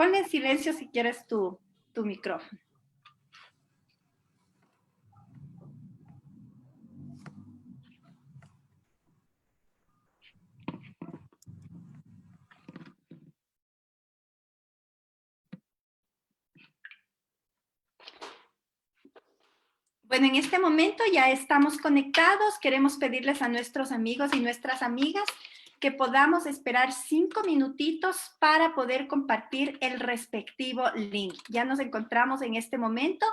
Ponle en silencio si quieres tu micrófono. Bueno, en este momento ya estamos conectados. Queremos pedirles a nuestros amigos y nuestras amigas que podamos esperar 5 minutitos para poder compartir el respectivo link. Ya nos encontramos en este momento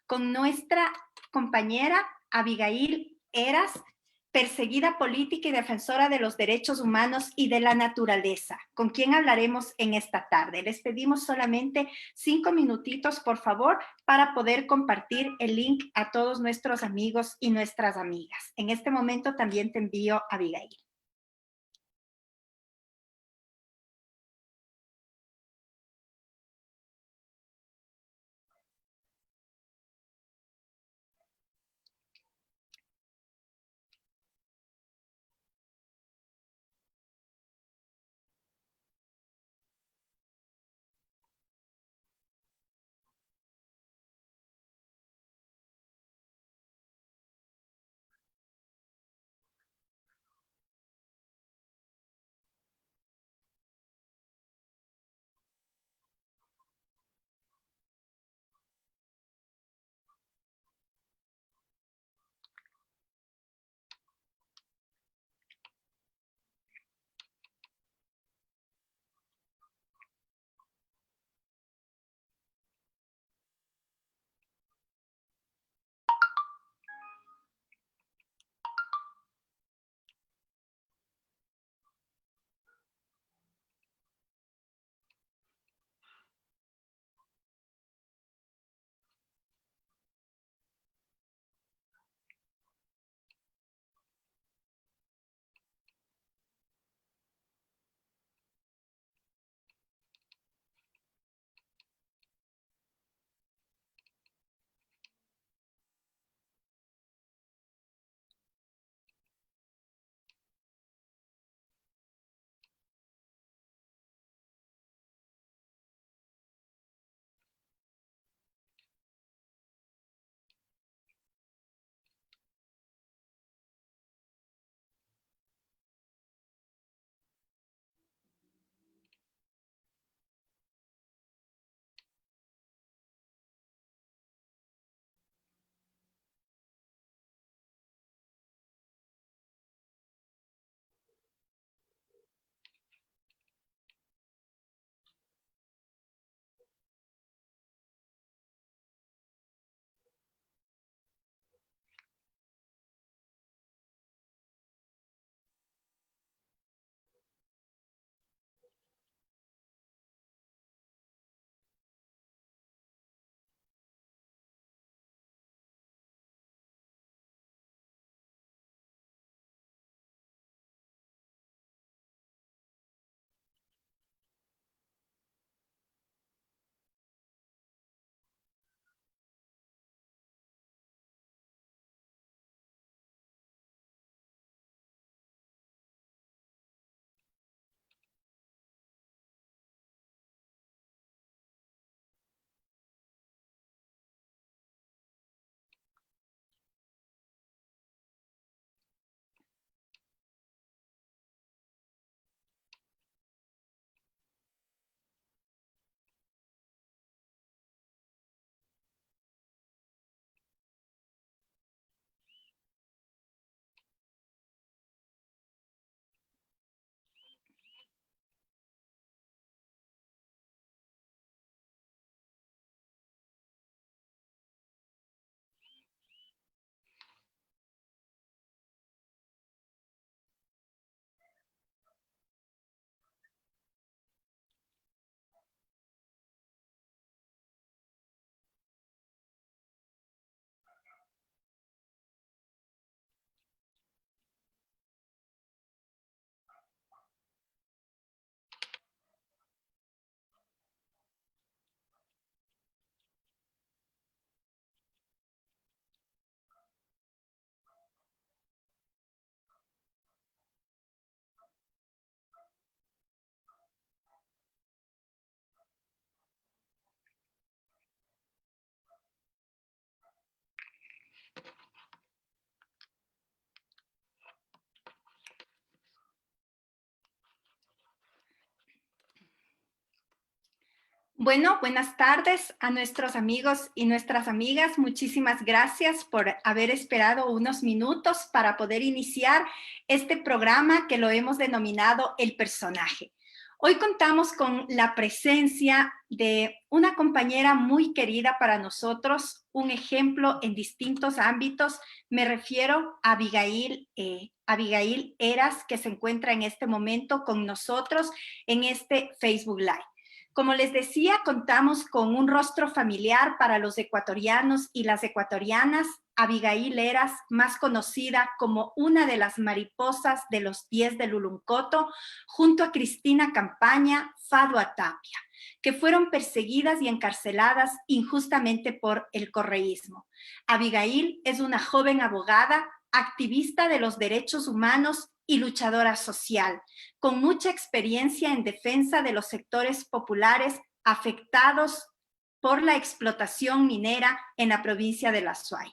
con nuestra compañera Abigail Eras, perseguida política y defensora de los derechos humanos y de la naturaleza, con quien hablaremos en esta tarde. Les pedimos solamente 5 minutitos, por favor, para poder compartir el link a todos nuestros amigos y nuestras amigas. En este momento también te envío a Abigail. Bueno, buenas tardes a nuestros amigos y nuestras amigas. Muchísimas gracias por haber esperado unos minutos para poder iniciar este programa que lo hemos denominado El Personaje. Hoy contamos con la presencia de una compañera muy querida para nosotros, un ejemplo en distintos ámbitos. Me refiero a Abigail Eras, que se encuentra en este momento con nosotros en este Facebook Live. Como les decía, contamos con un rostro familiar para los ecuatorianos y las ecuatorianas. Abigail Eras, más conocida como una de las mariposas de los 10 de Luluncoto, junto a Cristina Campaña, Fadwa Tapia, que fueron perseguidas y encarceladas injustamente por el correísmo. Abigail es una joven abogada, activista de los derechos humanos y luchadora social, con mucha experiencia en defensa de los sectores populares afectados por la explotación minera en la provincia de La Suay.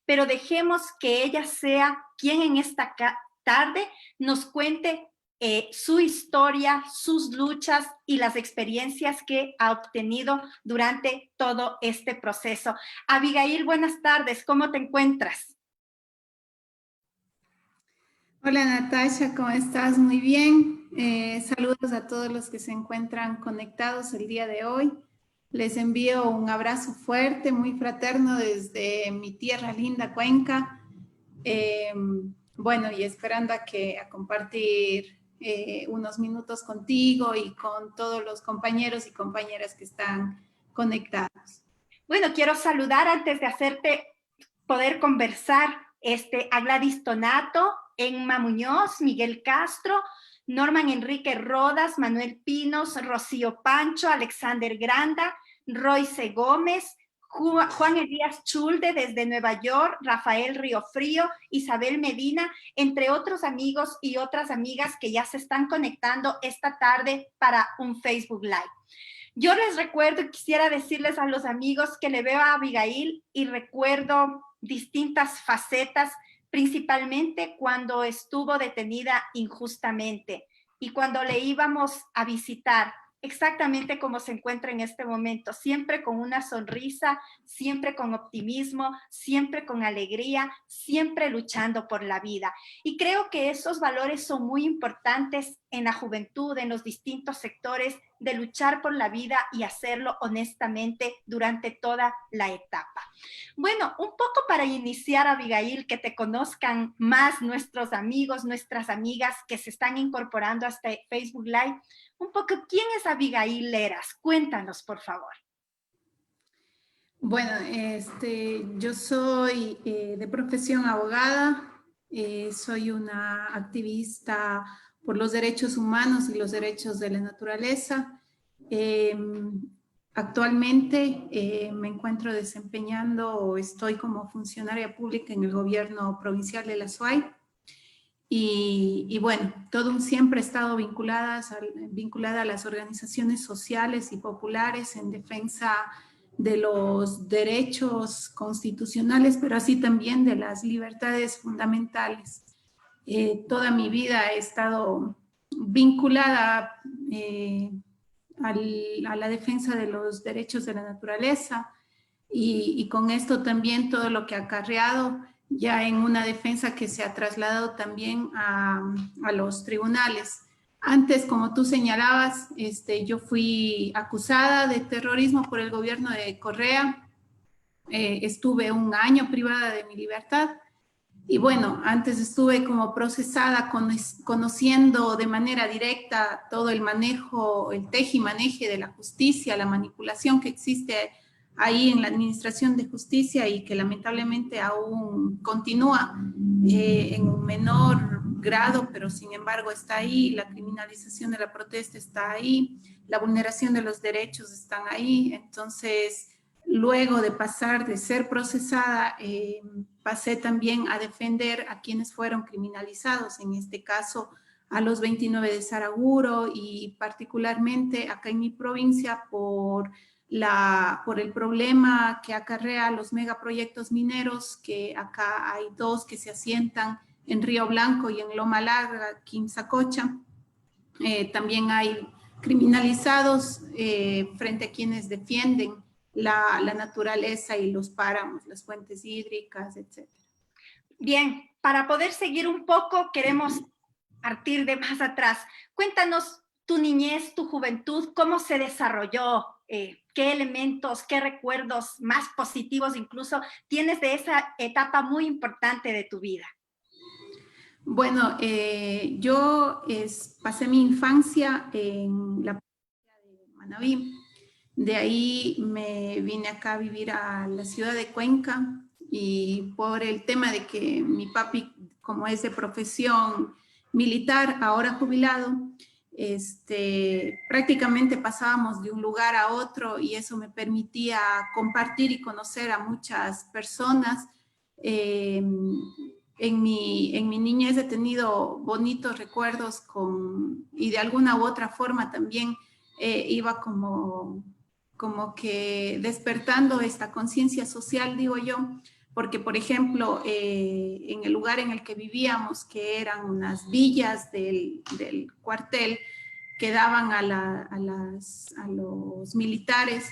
Pero dejemos que ella sea quien en esta tarde nos cuente su historia, sus luchas y las experiencias que ha obtenido durante todo este proceso. Abigail, buenas tardes, ¿cómo te encuentras? Hola Natasha, ¿cómo estás? Muy bien. Saludos a todos los que se encuentran conectados el día de hoy. Les envío un abrazo fuerte, muy fraterno desde mi tierra linda, Cuenca. Bueno, y esperando a compartir unos minutos contigo y con todos los compañeros y compañeras que están conectados. Bueno, quiero saludar antes de hacerte poder conversar a Gladys Tonato, Emma Muñoz, Miguel Castro, Norman Enrique Rodas, Manuel Pinos, Rocío Pancho, Alexander Granda, Royce Gómez, Juan Elías Chulde desde Nueva York, Rafael Riofrío, Isabel Medina, entre otros amigos y otras amigas que ya se están conectando esta tarde para un Facebook Live. Yo les recuerdo y quisiera decirles a los amigos que le veo a Abigail y recuerdo distintas facetas, principalmente cuando estuvo detenida injustamente y cuando le íbamos a visitar, exactamente como se encuentra en este momento, siempre con una sonrisa, siempre con optimismo, siempre con alegría, siempre luchando por la vida. Y creo que esos valores son muy importantes en la juventud, en los distintos sectores, de luchar por la vida y hacerlo honestamente durante toda la etapa. Bueno, un poco para iniciar, Abigail, que te conozcan más nuestros amigos, nuestras amigas que se están incorporando a este Facebook Live, un poco, ¿quién es Abigail Eras? Cuéntanos, por favor. Bueno, yo soy de profesión abogada, soy una activista por los derechos humanos y los derechos de la naturaleza. Actualmente me encuentro desempeñando o estoy como funcionaria pública en el gobierno provincial de La Suay. Y bueno, siempre he estado vinculada a las organizaciones sociales y populares en defensa de los derechos constitucionales, pero así también de las libertades fundamentales. Toda mi vida he estado vinculada a la defensa de los derechos de la naturaleza y con esto también todo lo que ha acarreado ya en una defensa que se ha trasladado también a los tribunales. Antes, como tú señalabas, yo fui acusada de terrorismo por el gobierno de Correa. Estuve un año privada de mi libertad. Y bueno, antes estuve como procesada, conociendo de manera directa todo el manejo, el tejimaneje de la justicia, la manipulación que existe ahí en la administración de justicia y que lamentablemente aún continúa en un menor grado, pero sin embargo está ahí, la criminalización de la protesta está ahí, la vulneración de los derechos están ahí. Entonces, luego de pasar de ser procesada, pasé también a defender a quienes fueron criminalizados, en este caso a los 29 de Saraguro y particularmente acá en mi provincia por el problema que acarrea los megaproyectos mineros, que acá hay dos que se asientan en Río Blanco y en Loma Larga, Quimsacocha. También hay criminalizados frente a quienes defienden la naturaleza y los páramos, las fuentes hídricas, etc. Bien, para poder seguir un poco, queremos partir de más atrás. Cuéntanos tu niñez, tu juventud, cómo se desarrolló, qué elementos, qué recuerdos más positivos incluso tienes de esa etapa muy importante de tu vida. Bueno, yo pasé mi infancia en la provincia de Manabí. De ahí me vine acá a vivir a la ciudad de Cuenca y por el tema de que mi papi, como es de profesión militar, ahora jubilado, prácticamente pasábamos de un lugar a otro y eso me permitía compartir y conocer a muchas personas. En mi niñez he tenido bonitos recuerdos y de alguna u otra forma también iba como que despertando esta conciencia social, digo yo, porque, por ejemplo, en el lugar en el que vivíamos, que eran unas villas del cuartel que daban a los militares,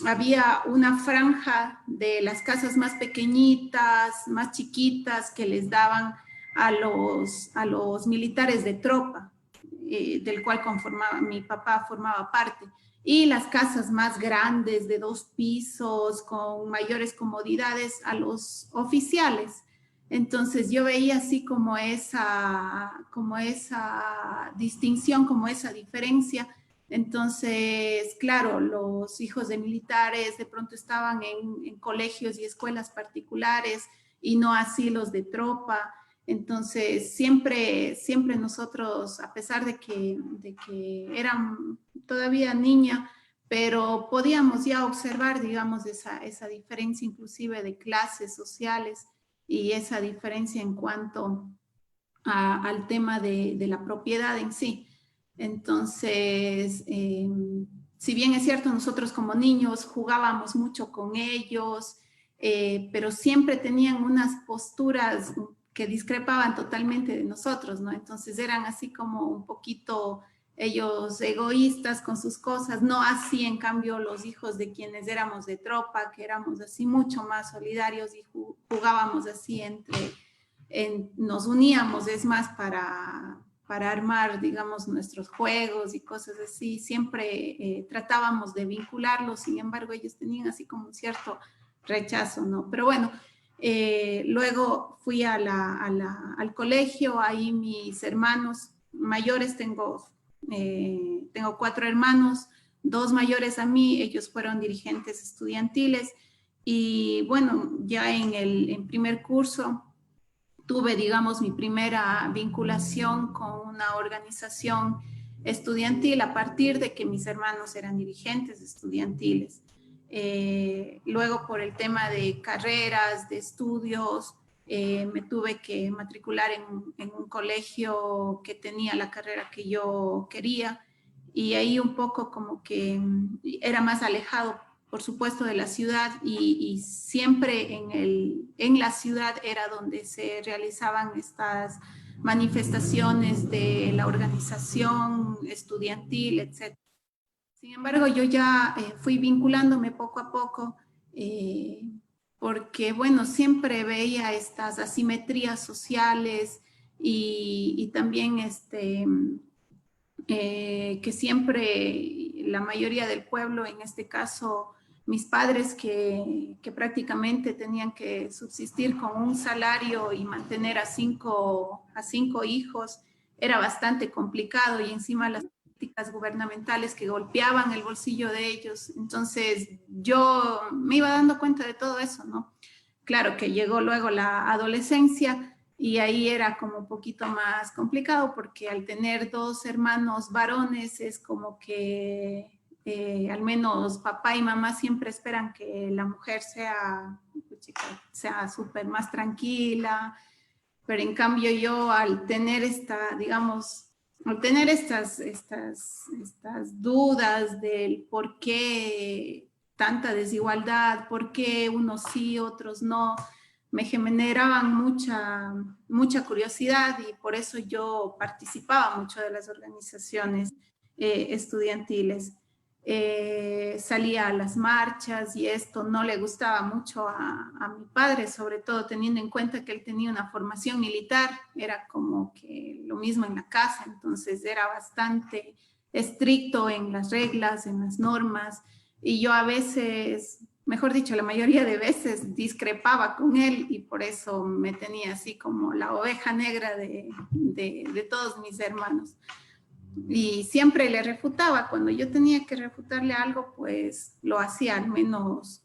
había una franja de las casas más pequeñitas, más chiquitas, que les daban a los militares de tropa, del cual mi papá formaba parte, y las casas más grandes de 2 pisos, con mayores comodidades, a los oficiales. Entonces yo veía así como esa distinción, como esa diferencia. Entonces, claro, los hijos de militares de pronto estaban en colegios y escuelas particulares y no así los de tropa. Entonces, siempre nosotros, a pesar de que eran todavía niña, pero podíamos ya observar, digamos, esa diferencia inclusive de clases sociales y esa diferencia en cuanto al tema de la propiedad en sí. Entonces, si bien es cierto, nosotros como niños jugábamos mucho con ellos, pero siempre tenían unas posturas que discrepaban totalmente de nosotros, ¿no? Entonces eran así como un poquito ellos egoístas con sus cosas, no así en cambio los hijos de quienes éramos de tropa, que éramos así mucho más solidarios y jugábamos así nos uníamos, es más, para armar, digamos, nuestros juegos y cosas así. Siempre tratábamos de vincularlos, sin embargo, ellos tenían así como un cierto rechazo, ¿no? Pero bueno, luego fui al colegio, ahí mis hermanos mayores, tengo 4 hermanos, 2 mayores a mí, ellos fueron dirigentes estudiantiles y bueno, ya en primer curso tuve, digamos, mi primera vinculación con una organización estudiantil a partir de que mis hermanos eran dirigentes estudiantiles. Luego, por el tema de carreras, de estudios, me tuve que matricular en un colegio que tenía la carrera que yo quería y ahí un poco como que era más alejado, por supuesto, de la ciudad y siempre en la ciudad era donde se realizaban estas manifestaciones de la organización estudiantil, etc. Sin embargo, yo ya fui vinculándome poco a poco porque, bueno, siempre veía estas asimetrías sociales y también que siempre la mayoría del pueblo, en este caso mis padres que prácticamente tenían que subsistir con un salario y mantener a cinco hijos, era bastante complicado y encima las políticas gubernamentales que golpeaban el bolsillo de ellos. Entonces yo me iba dando cuenta de todo eso, ¿no? Claro que llegó luego la adolescencia y ahí era como un poquito más complicado porque al tener 2 hermanos varones es como que al menos papá y mamá siempre esperan que la mujer sea súper más tranquila, pero en cambio yo al tener estas dudas del por qué tanta desigualdad, por qué unos sí, otros no, me generaban mucha curiosidad y por eso yo participaba mucho de las organizaciones estudiantiles. Salía a las marchas y esto no le gustaba mucho a mi padre, sobre todo teniendo en cuenta que él tenía una formación militar, era como que lo mismo en la casa, entonces era bastante estricto en las reglas, en las normas, y yo a veces, mejor dicho, la mayoría de veces discrepaba con él y por eso me tenía así como la oveja negra de todos mis hermanos. Y siempre le refutaba, cuando yo tenía que refutarle algo, pues lo hacía al menos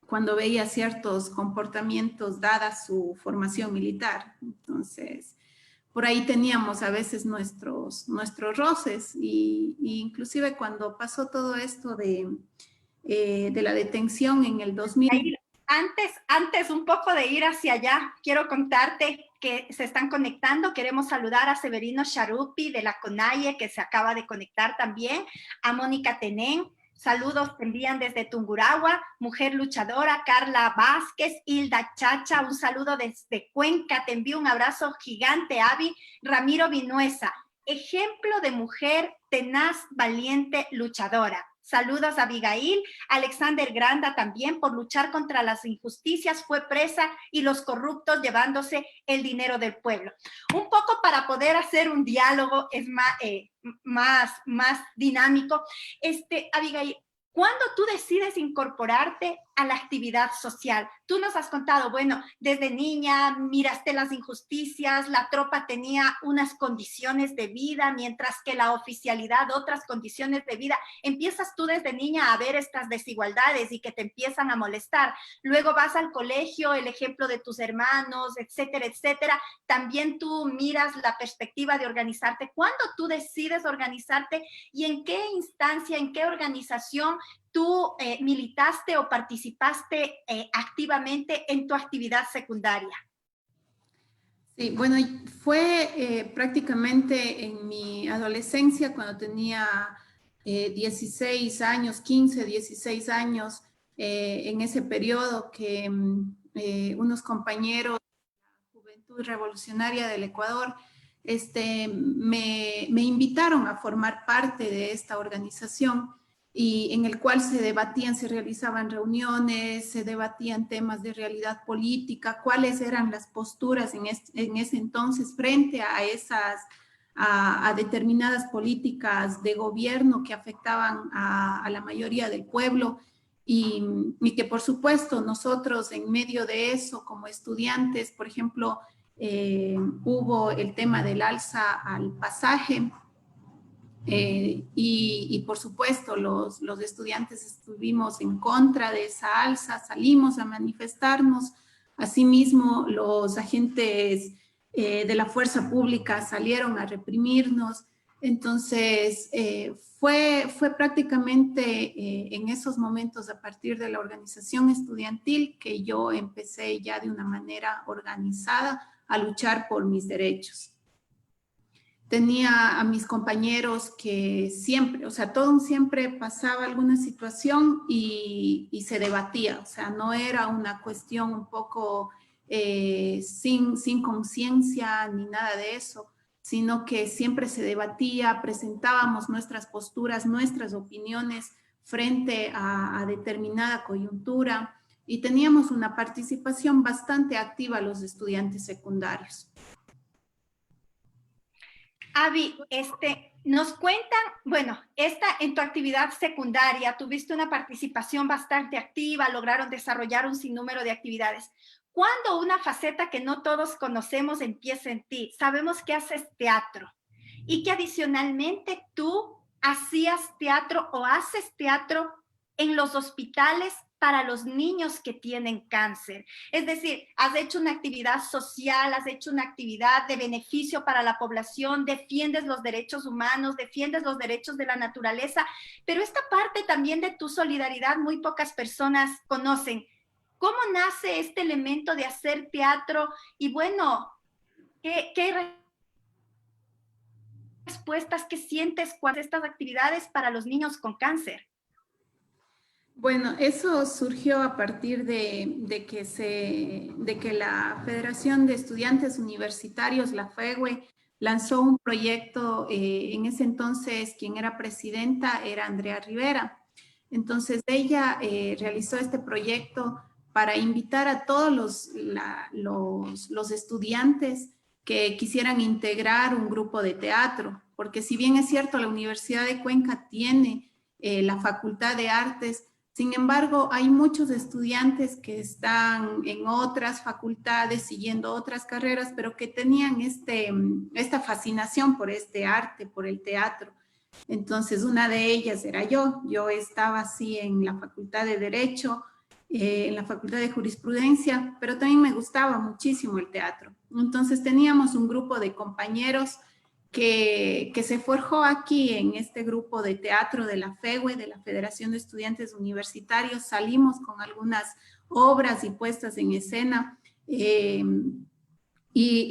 cuando veía ciertos comportamientos dada su formación militar. Entonces, por ahí teníamos a veces nuestros roces y inclusive cuando pasó todo esto de la detención en el 2000. Antes un poco de ir hacia allá, quiero contarte que se están conectando. Queremos saludar a Severino Charupi de la CONAIE, que se acaba de conectar también, a Mónica Tenén. Saludos te envían desde Tungurahua, mujer luchadora, Carla Vázquez, Hilda Chacha, un saludo desde Cuenca, te envío un abrazo gigante, Avi, Ramiro Vinuesa, ejemplo de mujer tenaz, valiente, luchadora. Saludos a Abigail, Alexander Granda también por luchar contra las injusticias, fue presa y los corruptos llevándose el dinero del pueblo. Un poco para poder hacer un diálogo es más dinámico. Abigail, ¿cuándo tú decides incorporarte a la actividad social? Tú nos has contado, bueno, desde niña miraste las injusticias, la tropa tenía unas condiciones de vida, mientras que la oficialidad otras condiciones de vida. Empiezas tú desde niña a ver estas desigualdades y que te empiezan a molestar. Luego vas al colegio, el ejemplo de tus hermanos, etcétera, etcétera. También tú miras la perspectiva de organizarte. ¿Cuándo tú decides organizarte y en qué instancia, en qué organización tú militaste o participaste activamente en tu actividad secundaria? Sí, bueno, fue prácticamente en mi adolescencia, cuando tenía 16 años, 15, 16 años, en ese periodo que unos compañeros de la Juventud Revolucionaria del Ecuador me invitaron a formar parte de esta organización y en el cual se debatían, se realizaban reuniones, se debatían temas de realidad política, cuáles eran las posturas en ese entonces frente a determinadas políticas de gobierno que afectaban a la mayoría del pueblo y que por supuesto nosotros en medio de eso como estudiantes, por ejemplo, hubo el tema del alza al pasaje. Y por supuesto los estudiantes estuvimos en contra de esa alza, salimos a manifestarnos, asimismo los agentes de la fuerza pública salieron a reprimirnos, entonces fue prácticamente en esos momentos a partir de la organización estudiantil que yo empecé ya de una manera organizada a luchar por mis derechos. Tenía a mis compañeros que siempre, o sea, siempre pasaba alguna situación y se debatía, o sea, no era una cuestión un poco sin conciencia ni nada de eso, sino que siempre se debatía, presentábamos nuestras posturas, nuestras opiniones frente a determinada coyuntura y teníamos una participación bastante activa los estudiantes secundarios. Avi, nos cuentan, bueno, en tu actividad secundaria tuviste una participación bastante activa, lograron desarrollar un sinnúmero de actividades. ¿Cuándo una faceta que no todos conocemos empieza en ti? Sabemos que haces teatro y que adicionalmente tú hacías teatro o haces teatro en los hospitales para los niños que tienen cáncer. Es decir, has hecho una actividad social, has hecho una actividad de beneficio para la población, defiendes los derechos humanos, defiendes los derechos de la naturaleza, pero esta parte también de tu solidaridad muy pocas personas conocen. ¿Cómo nace este elemento de hacer teatro? Y bueno, ¿qué respuestas, qué sientes cuando estas actividades para los niños con cáncer? Bueno, eso surgió a partir de que la Federación de Estudiantes Universitarios, la FEUE, lanzó un proyecto. En ese entonces quien era presidenta era Andrea Rivera. Entonces ella realizó este proyecto para invitar a todos los estudiantes que quisieran integrar un grupo de teatro, porque si bien es cierto, la Universidad de Cuenca tiene la Facultad de Artes. Sin embargo, hay muchos estudiantes que están en otras facultades, siguiendo otras carreras, pero que tenían esta fascinación por este arte, por el teatro. Entonces, una de ellas era yo. Yo estaba así en la Facultad de Derecho, en la Facultad de Jurisprudencia, pero también me gustaba muchísimo el teatro. Entonces, teníamos un grupo de compañeros que se forjó aquí en este grupo de teatro de la FEUE, de la Federación de Estudiantes Universitarios. Salimos con algunas obras y puestas en escena, y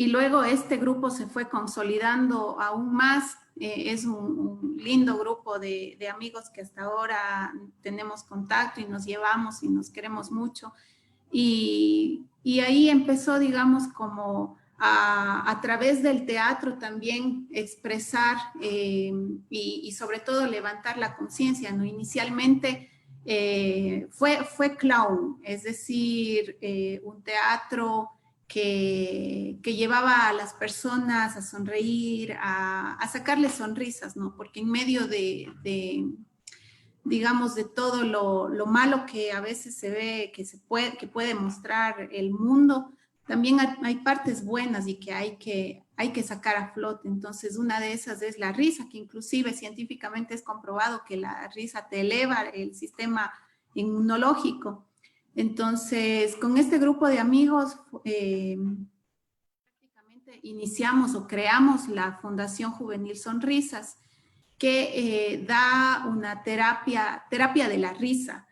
luego este grupo se fue consolidando aún más. Es un lindo grupo de amigos que hasta ahora tenemos contacto y nos llevamos y nos queremos mucho. Y ahí empezó, digamos, como a través del teatro también expresar y sobre todo levantar la conciencia, ¿no? Inicialmente fue clown, es decir, un teatro que llevaba a las personas a sonreír, a sacarles sonrisas, ¿no? Porque en medio digamos, de todo lo malo que a veces se ve, que puede mostrar el mundo, también hay partes buenas y que hay que sacar a flote. Entonces, una de esas es la risa, que inclusive científicamente es comprobado que la risa te eleva el sistema inmunológico. Entonces, con este grupo de amigos, prácticamente iniciamos o creamos la Fundación Juvenil Sonrisas, que da una terapia de la risa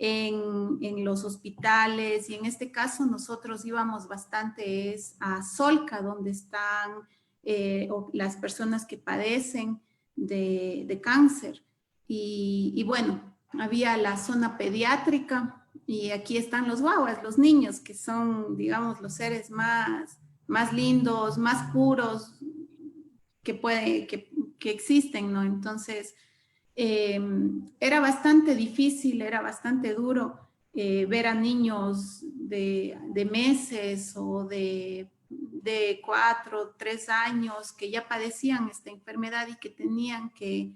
en los hospitales, y en este caso nosotros íbamos bastante a Solca, donde están las personas que padecen de cáncer. Y bueno, había la zona pediátrica, y aquí están los guaguas, los niños, que son, digamos, los seres más lindos, más puros que existen, ¿no? Entonces, era bastante difícil, era bastante duro ver a niños de meses o de 4, 3 años que ya padecían esta enfermedad y que tenían que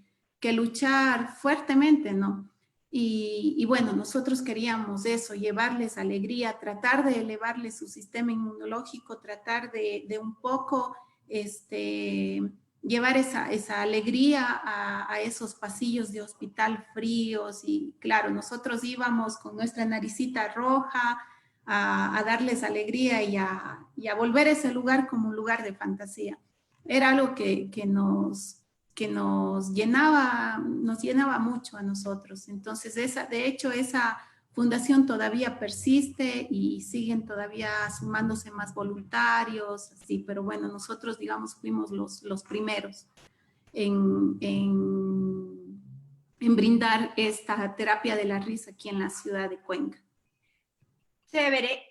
luchar fuertemente, ¿no? Y bueno, nosotros queríamos eso, llevarles alegría, tratar de elevarles su sistema inmunológico, tratar de un poco llevar esa alegría a esos pasillos de hospital fríos. Y claro, nosotros íbamos con nuestra naricita roja a darles alegría y a volver ese lugar como un lugar de fantasía. Era algo que nos llenaba mucho a nosotros. Entonces, de hecho, esa fundación todavía persiste y siguen todavía sumándose más voluntarios, así, pero bueno, nosotros, digamos, fuimos los primeros en brindar esta terapia de la risa aquí en la ciudad de Cuenca. Chévere.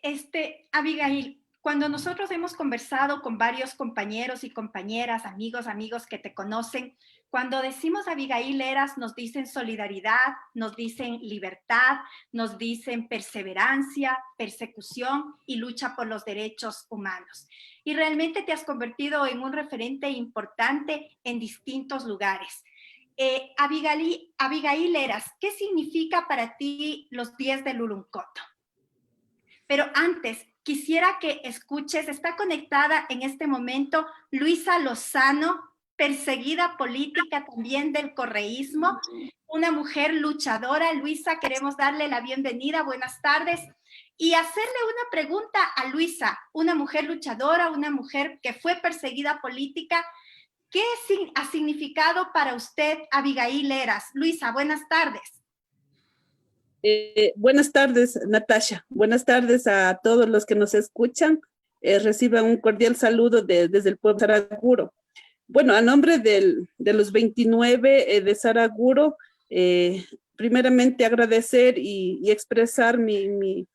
Abigail, cuando nosotros hemos conversado con varios compañeros y compañeras, amigos que te conocen, cuando decimos Abigail Heras, nos dicen solidaridad, nos dicen libertad, nos dicen perseverancia, persecución y lucha por los derechos humanos. Y realmente te has convertido en un referente importante en distintos lugares. Abigail Heras, ¿qué significa para ti los 10 de Luruncoto? Pero antes, quisiera que escuches, está conectada en este momento Luisa Lozano, perseguida política también del correísmo, una mujer luchadora. Luisa, queremos darle la bienvenida, buenas tardes, y hacerle una pregunta a Luisa, una mujer luchadora, una mujer que fue perseguida política. ¿Qué ha significado para usted Abigail Heras? Luisa, buenas tardes. Buenas tardes, Natasha. Buenas tardes a todos los que nos escuchan. Reciban un cordial saludo desde el pueblo de Saraguro. Bueno, a nombre de los 29 de Saraguro, primeramente agradecer y expresar mi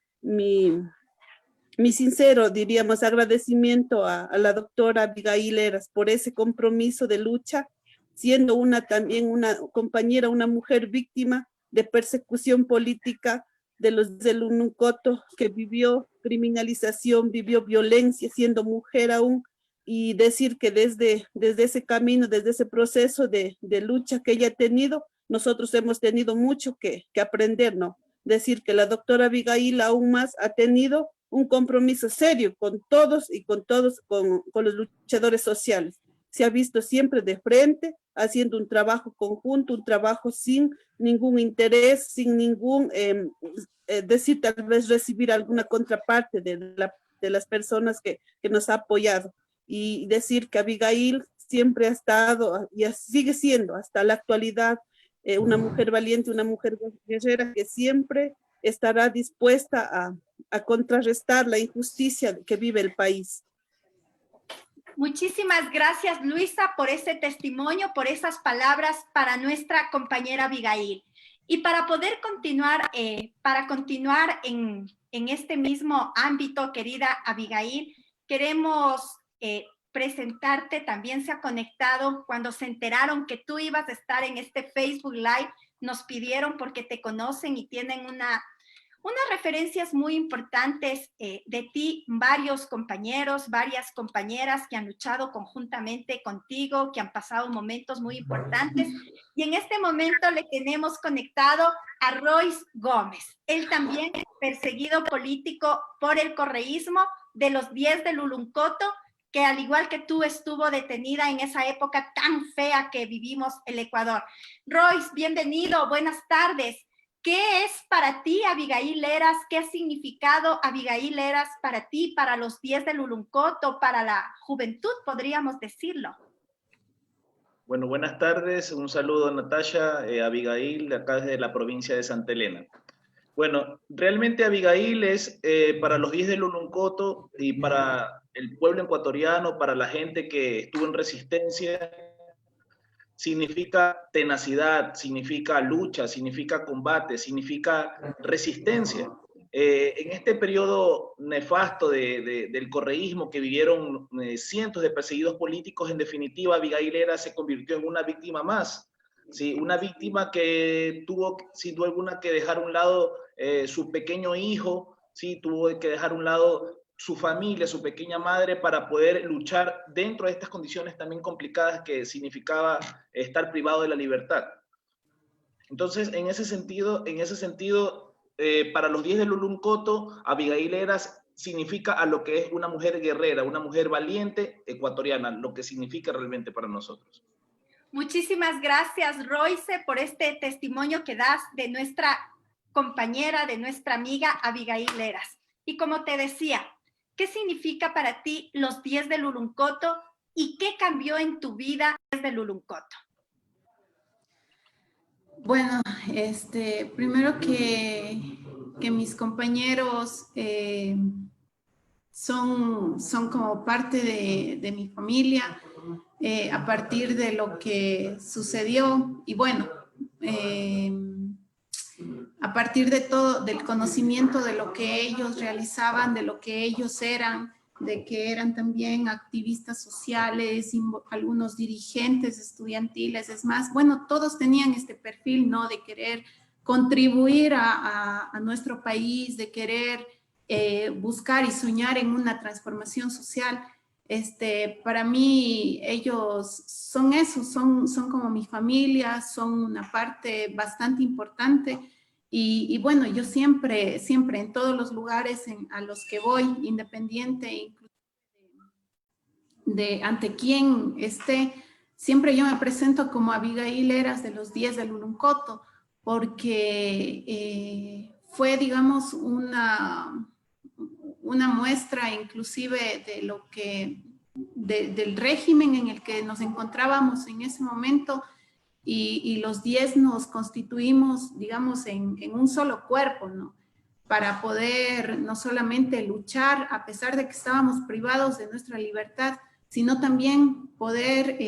sincero, diríamos, agradecimiento a la doctora Abigail Heras por ese compromiso de lucha, siendo también una compañera, una mujer víctima de persecución política de los del Lununcoto, que vivió criminalización, vivió violencia siendo mujer aún, y decir que desde ese camino, desde ese proceso de lucha que ella ha tenido, nosotros hemos tenido mucho que aprender, ¿no? Decir que la doctora Abigail aún más ha tenido un compromiso serio con todos y con los luchadores sociales. Se ha visto siempre de frente, haciendo un trabajo conjunto, un trabajo sin ningún interés, sin ningún, decir, tal vez recibir alguna contraparte de las personas que nos ha apoyado. Y decir que Abigail siempre ha estado y sigue siendo hasta la actualidad una mujer valiente, una mujer guerrera que siempre estará dispuesta a contrarrestar la injusticia que vive el país. Muchísimas gracias, Luisa, por ese testimonio, por esas palabras para nuestra compañera Abigail. Y para poder continuar, en este mismo ámbito, querida Abigail, queremos presentarte. También se ha conectado cuando se enteraron que tú ibas a estar en este Facebook Live, nos pidieron porque te conocen y tienen unas referencias muy importantes de ti, varios compañeros, varias compañeras que han luchado conjuntamente contigo, que han pasado momentos muy importantes. Y en este momento le tenemos conectado a Royce Gómez. Él también es perseguido político por el correísmo de los 10 de Luluncoto, que al igual que tú estuvo detenida en esa época tan fea que vivimos el Ecuador. Royce, bienvenido, buenas tardes. ¿Qué es para ti Abigail Heras? ¿Qué ha significado Abigail Heras para ti, para los 10 de Luluncoto, para la juventud, podríamos decirlo? Bueno, buenas tardes. Un saludo a Natasha, Abigail, de acá desde la provincia de Santa Elena. Bueno, realmente Abigail es para los 10 de Luluncoto y para el pueblo ecuatoriano, para la gente que estuvo en resistencia, significa tenacidad, significa lucha, significa combate, significa resistencia. En este periodo nefasto del correísmo que vivieron cientos de perseguidos políticos, en definitiva, Abigail Heras se convirtió en una víctima más. Sí, una víctima que tuvo, sin duda alguna, que dejar a un lado su pequeño hijo, sí, tuvo que dejar a un lado su familia, su pequeña madre, para poder luchar dentro de estas condiciones también complicadas que significaba estar privado de la libertad. Entonces, en ese sentido, para los 10 de Luluncoto, Abigail Heras significa a lo que es una mujer guerrera, una mujer valiente ecuatoriana, lo que significa realmente para nosotros. Muchísimas gracias, Royce, por este testimonio que das de nuestra compañera, de nuestra amiga Abigail Heras. Y como te decía, ¿qué significa para ti los 10 de Luluncoto y qué cambió en tu vida desde Luluncoto? Bueno, primero que mis compañeros son como parte de mi familia a partir de lo que sucedió y bueno, a partir de todo, del conocimiento de lo que ellos realizaban, de lo que ellos eran, de que eran también activistas sociales, algunos dirigentes estudiantiles, es más, bueno, todos tenían este perfil, ¿no? De querer contribuir a nuestro país, de querer buscar y soñar en una transformación social. Para mí ellos son eso, son como mi familia, son una parte bastante importante. Y bueno, yo siempre en todos los lugares a los que voy, independiente incluso de ante quién esté, siempre yo me presento como Abigail Heras de los 10 de Luluncoto, porque fue, digamos, una muestra inclusive de lo que, del régimen en el que nos encontrábamos en ese momento. Y los 10 nos constituimos, digamos, en un solo cuerpo, ¿no? Para poder no solamente luchar, a pesar de que estábamos privados de nuestra libertad, sino también poder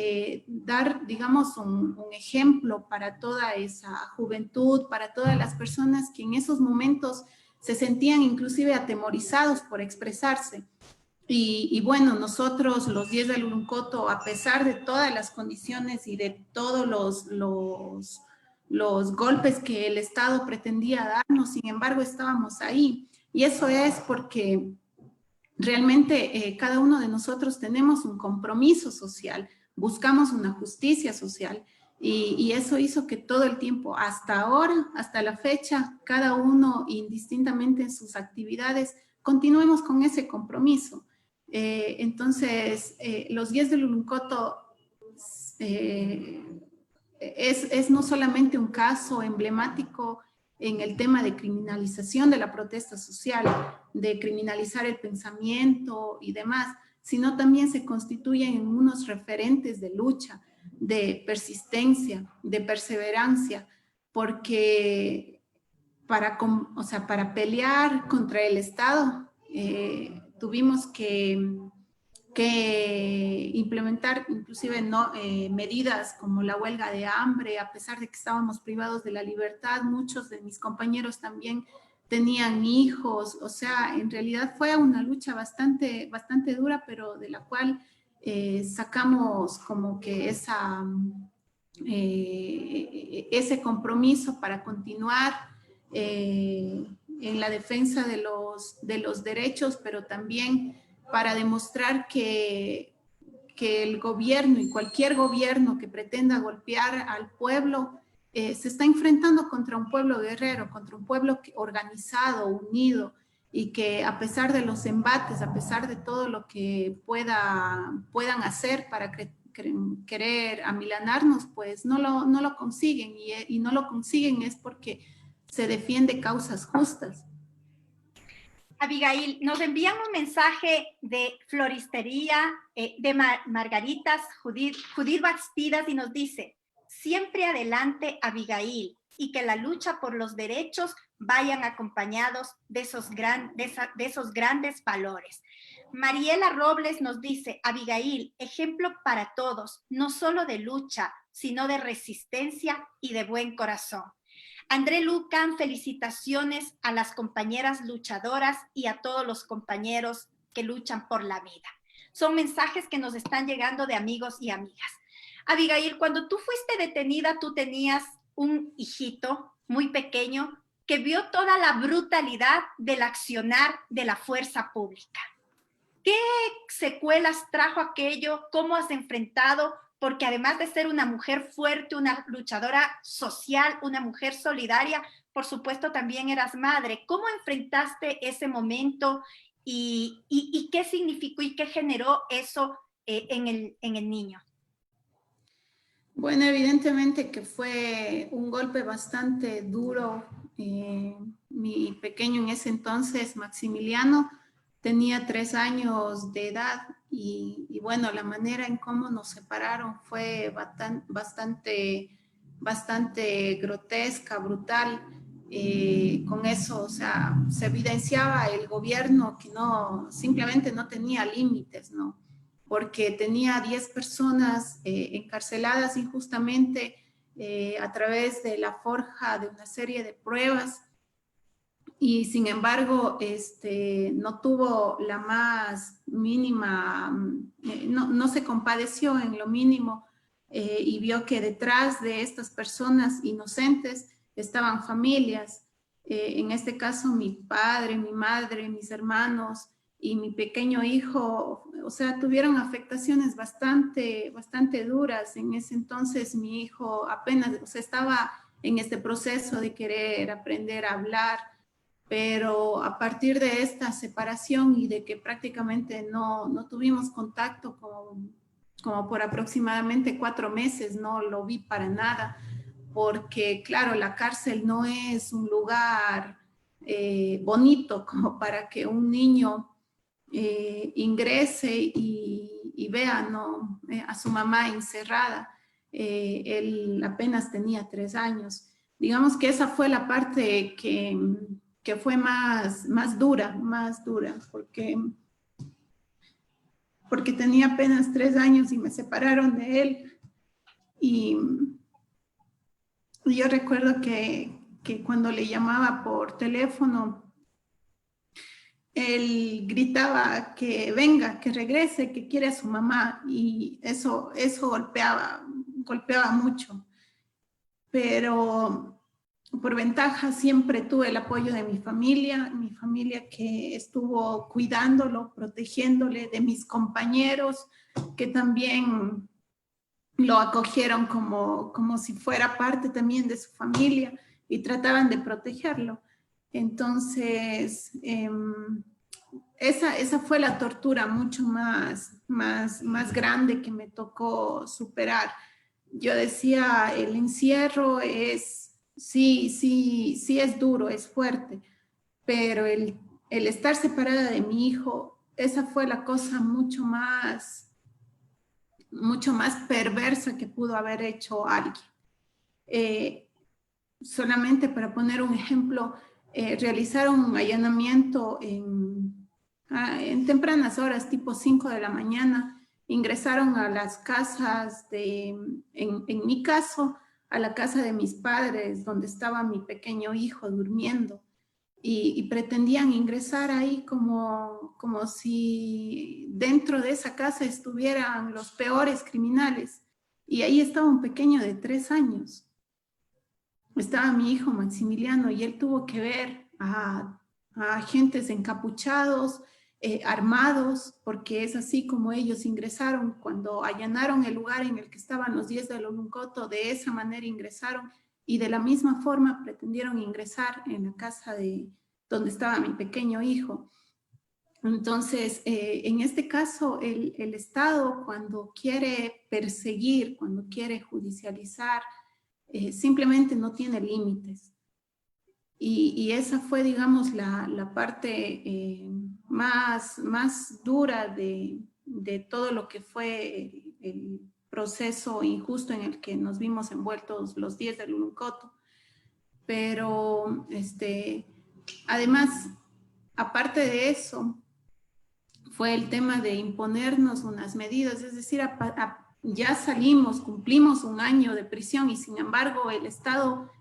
dar, digamos, un ejemplo para toda esa juventud, para todas las personas que en esos momentos se sentían inclusive atemorizados por expresarse. Y bueno, nosotros los 10 del Uruncoto, a pesar de todas las condiciones y de todos los golpes que el Estado pretendía darnos, sin embargo, estábamos ahí. Y eso es porque realmente cada uno de nosotros tenemos un compromiso social, buscamos una justicia social y eso hizo que todo el tiempo, hasta ahora, hasta la fecha, cada uno indistintamente en sus actividades, continuemos con ese compromiso. Entonces, los 10 del Uruncoto es no solamente un caso emblemático en el tema de criminalización de la protesta social, de criminalizar el pensamiento y demás, sino también se constituyen en unos referentes de lucha, de persistencia, de perseverancia, porque para pelear contra el Estado tuvimos que implementar inclusive medidas como la huelga de hambre, a pesar de que estábamos privados de la libertad. Muchos de mis compañeros también tenían hijos, o sea, en realidad fue una lucha bastante dura, pero de la cual sacamos como que ese compromiso para continuar en la defensa de los derechos, pero también para demostrar que el gobierno y cualquier gobierno que pretenda golpear al pueblo se está enfrentando contra un pueblo guerrero, contra un pueblo organizado, unido, y que a pesar de los embates, a pesar de todo lo que puedan hacer para querer amilanarnos, pues no lo consiguen, y no lo consiguen es porque se defiende causas justas. Abigail, nos envían un mensaje de floristería de Margaritas, Judith Bastidas, y nos dice: siempre adelante, Abigail, y que la lucha por los derechos vayan acompañados de esos grandes valores. Mariela Robles nos dice: Abigail, ejemplo para todos, no solo de lucha, sino de resistencia y de buen corazón. André Lucan, felicitaciones a las compañeras luchadoras y a todos los compañeros que luchan por la vida. Son mensajes que nos están llegando de amigos y amigas. Abigail, cuando tú fuiste detenida, tú tenías un hijito muy pequeño que vio toda la brutalidad del accionar de la fuerza pública. ¿Qué secuelas trajo aquello? ¿Cómo has enfrentado? Porque además de ser una mujer fuerte, una luchadora social, una mujer solidaria, por supuesto también eras madre. ¿Cómo enfrentaste ese momento y qué significó y qué generó eso en el niño? Bueno, evidentemente que fue un golpe bastante duro. Mi pequeño en ese entonces, Maximiliano, tenía 3 años de edad y bueno, la manera en cómo nos separaron fue bastante grotesca, brutal. Con eso, o sea, se evidenciaba el gobierno que simplemente no tenía límites, ¿no? Porque tenía 10 personas encarceladas injustamente a través de la forja de una serie de pruebas, y sin embargo no tuvo la más mínima, no se compadeció en lo mínimo y vio que detrás de estas personas inocentes estaban familias, en este caso mi padre, mi madre, mis hermanos y mi pequeño hijo. O sea, tuvieron afectaciones bastante duras. En ese entonces mi hijo apenas, o sea, estaba en este proceso de querer aprender a hablar, pero a partir de esta separación y de que prácticamente no tuvimos contacto como por aproximadamente 4 meses, no lo vi para nada, porque claro, la cárcel no es un lugar bonito como para que un niño ingrese y vea, ¿no? A su mamá encerrada. Él apenas tenía 3 años. Digamos que esa fue la parte que fue más dura, porque porque tenía apenas 3 años y me separaron de él. Y yo recuerdo que cuando le llamaba por teléfono, él gritaba que venga, que regrese, que quiere a su mamá, y eso golpeaba mucho. Pero por ventaja siempre tuve el apoyo de mi familia que estuvo cuidándolo, protegiéndole, de mis compañeros que también lo acogieron como si fuera parte también de su familia y trataban de protegerlo. Entonces, esa fue la tortura mucho más grande que me tocó superar. Yo decía, el encierro sí es duro, es fuerte, pero el estar separada de mi hijo, esa fue la cosa mucho más perversa que pudo haber hecho alguien. Solamente para poner un ejemplo, realizaron un allanamiento en tempranas horas, tipo 5 de la mañana, ingresaron a las casas en mi caso, a la casa de mis padres, donde estaba mi pequeño hijo durmiendo, y pretendían ingresar ahí como si dentro de esa casa estuvieran los peores criminales. Y ahí estaba un pequeño de 3 años. Estaba mi hijo Maximiliano y él tuvo que ver a agentes encapuchados, armados, porque es así como ellos ingresaron. Cuando allanaron el lugar en el que estaban los 10 del Oluncoto, de esa manera ingresaron y de la misma forma pretendieron ingresar en la casa donde estaba mi pequeño hijo. Entonces, en este caso, el Estado, cuando quiere perseguir, cuando quiere judicializar, simplemente no tiene límites. Y esa fue, digamos, la parte más dura de todo lo que fue el proceso injusto en el que nos vimos envueltos los 10 del Oluncoto. Pero, además, aparte de eso, fue el tema de imponernos unas medidas, es decir, ya salimos, cumplimos 1 año de prisión y sin embargo el Estado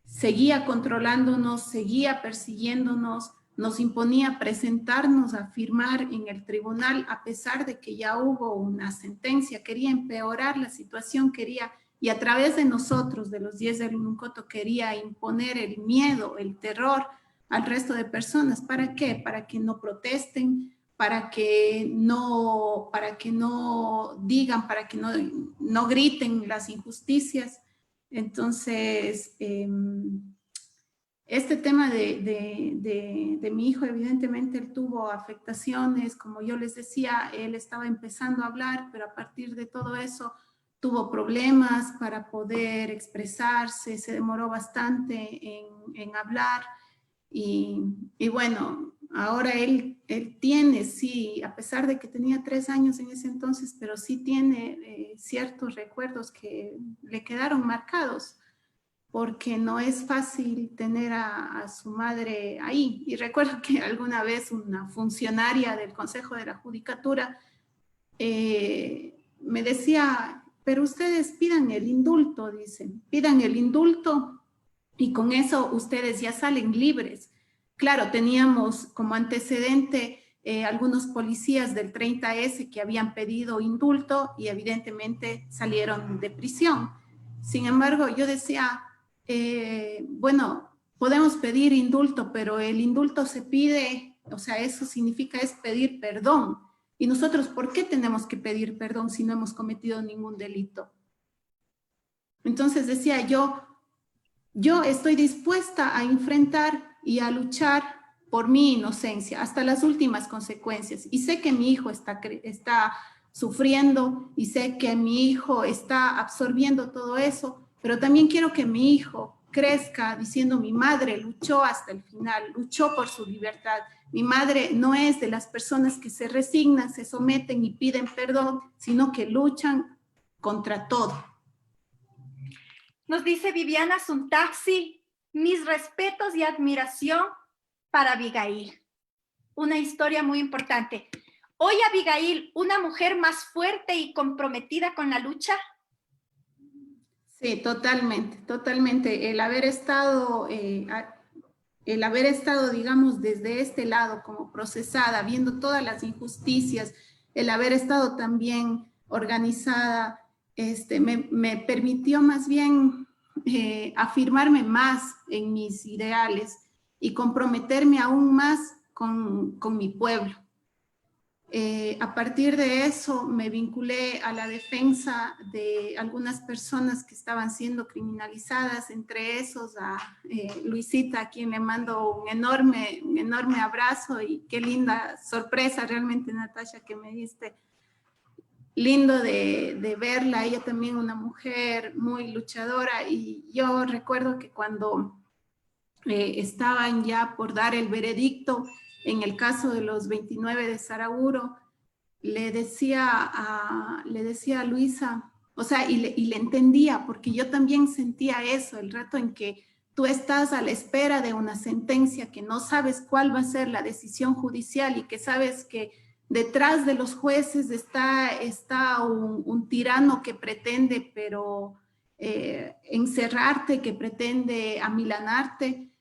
seguía controlándonos, seguía persiguiéndonos, nos imponía presentarnos a firmar en el tribunal a pesar de que ya hubo una sentencia, quería empeorar la situación, y a través de nosotros, de los 10 del Oluncoto, quería imponer el miedo, el terror al resto de personas. ¿Para qué? Para que no protesten, para que no digan, para que no griten las injusticias. Entonces, este tema de mi hijo, evidentemente él tuvo afectaciones, como yo les decía, él estaba empezando a hablar, pero a partir de todo eso tuvo problemas para poder expresarse, se demoró bastante en hablar y bueno, ahora él tiene, sí, a pesar de que tenía 3 años en ese entonces, pero sí tiene ciertos recuerdos que le quedaron marcados, porque no es fácil tener a su madre ahí. Y recuerdo que alguna vez una funcionaria del Consejo de la Judicatura me decía, pero ustedes pidan el indulto, dicen, pidan el indulto y con eso ustedes ya salen libres. Claro, teníamos como antecedente algunos policías del 30S que habían pedido indulto y evidentemente salieron de prisión. Sin embargo, yo decía, bueno, podemos pedir indulto, pero el indulto se pide, o sea, eso significa es pedir perdón. Y nosotros, ¿por qué tenemos que pedir perdón si no hemos cometido ningún delito? Entonces decía yo estoy dispuesta a enfrentar y a luchar por mi inocencia hasta las últimas consecuencias. Y sé que mi hijo está sufriendo y sé que mi hijo está absorbiendo todo eso, pero también quiero que mi hijo crezca diciendo mi madre luchó hasta el final, luchó por su libertad. Mi madre no es de las personas que se resignan, se someten y piden perdón, sino que luchan contra todo. Nos dice Viviana Suntaxi, mis respetos y admiración para Abigail. Una historia muy importante. hoy Abigail, una mujer más fuerte y comprometida con la lucha? Sí, totalmente, totalmente. El haber estado, digamos, desde este lado como procesada, viendo todas las injusticias, el haber estado también organizada, me permitió más bien afirmarme más en mis ideales y comprometerme aún más con mi pueblo. A partir de eso me vinculé a la defensa de algunas personas que estaban siendo criminalizadas, entre esos a Luisita, a quien le mando un enorme abrazo, y qué linda sorpresa realmente, Natasha, que me diste. Lindo de verla, ella también una mujer muy luchadora, y yo recuerdo que cuando estaban ya por dar el veredicto en el caso de los 29 de Saraguro, le decía a Luisa, o sea, y le entendía, porque yo también sentía eso, el rato en que tú estás a la espera de una sentencia, que no sabes cuál va a ser la decisión judicial y que sabes que detrás de los jueces está un tirano que pretende, pero encerrarte, que pretende amilanarte.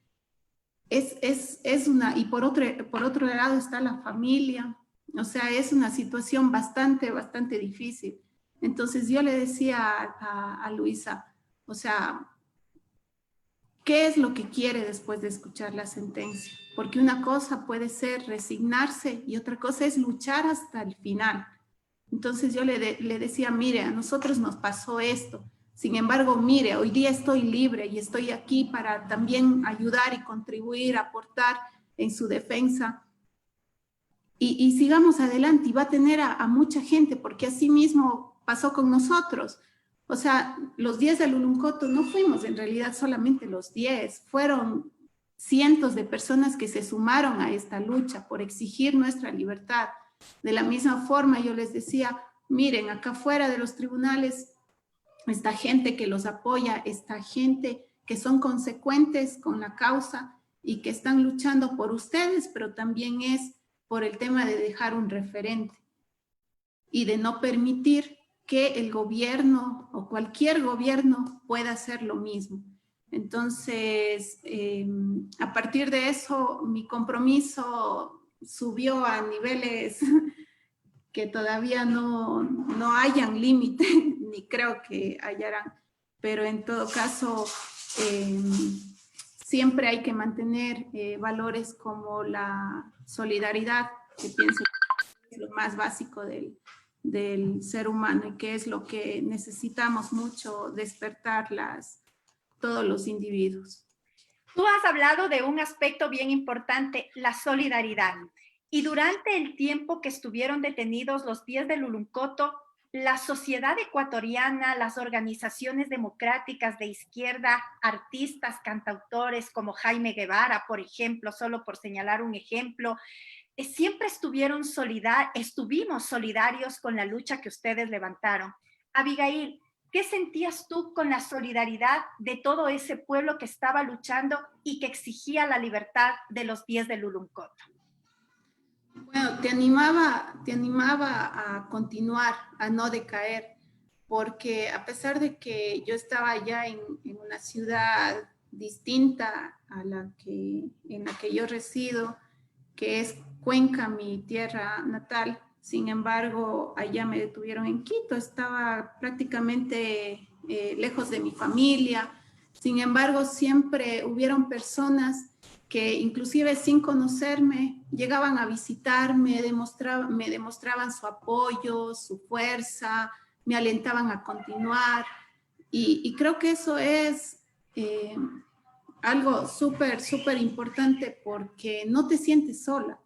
Es una, y por otro lado está la familia, o sea, es una situación bastante difícil. Entonces yo le decía a Luisa, o sea, ¿qué es lo que quiere después de escuchar la sentencia? Porque una cosa puede ser resignarse y otra cosa es luchar hasta el final. Entonces yo le decía, mire, a nosotros nos pasó esto. Sin embargo, mire, hoy día estoy libre y estoy aquí para también ayudar y contribuir, aportar en su defensa. Y sigamos adelante, y va a tener a mucha gente, porque así mismo pasó con nosotros. O sea, los 10 de Luluncoto no fuimos en realidad solamente los 10, fueron cientos de personas que se sumaron a esta lucha por exigir nuestra libertad. De la misma forma, yo les decía, miren, acá fuera de los tribunales, esta gente que los apoya, esta gente que son consecuentes con la causa y que están luchando por ustedes, pero también es por el tema de dejar un referente y de no permitir que el gobierno o cualquier gobierno pueda hacer lo mismo. Entonces, a partir de eso, mi compromiso subió a niveles que todavía no hayan límite, ni creo que hallarán, pero en todo caso, siempre hay que mantener valores como la solidaridad, que pienso que es lo más básico del ser humano y que es lo que necesitamos mucho despertar todos los individuos. Tú has hablado de un aspecto bien importante, la solidaridad. Y durante el tiempo que estuvieron detenidos los 10 de Luluncoto, la sociedad ecuatoriana, las organizaciones democráticas de izquierda, artistas, cantautores como Jaime Guevara, por ejemplo, solo por señalar un ejemplo, siempre estuvimos solidarios con la lucha que ustedes levantaron. Abigail, ¿qué sentías tú con la solidaridad de todo ese pueblo que estaba luchando y que exigía la libertad de los 10 de Luluncoto? Bueno, te animaba a continuar, a no decaer, porque a pesar de que yo estaba ya en una ciudad distinta a en la que yo resido, que es Cuenca, mi tierra natal, sin embargo, allá me detuvieron en Quito, estaba prácticamente lejos de mi familia. Sin embargo, siempre hubieron personas que inclusive sin conocerme llegaban a visitarme, me demostraban su apoyo, su fuerza, me alentaban a continuar. Y creo que eso es algo súper importante, porque no te sientes sola.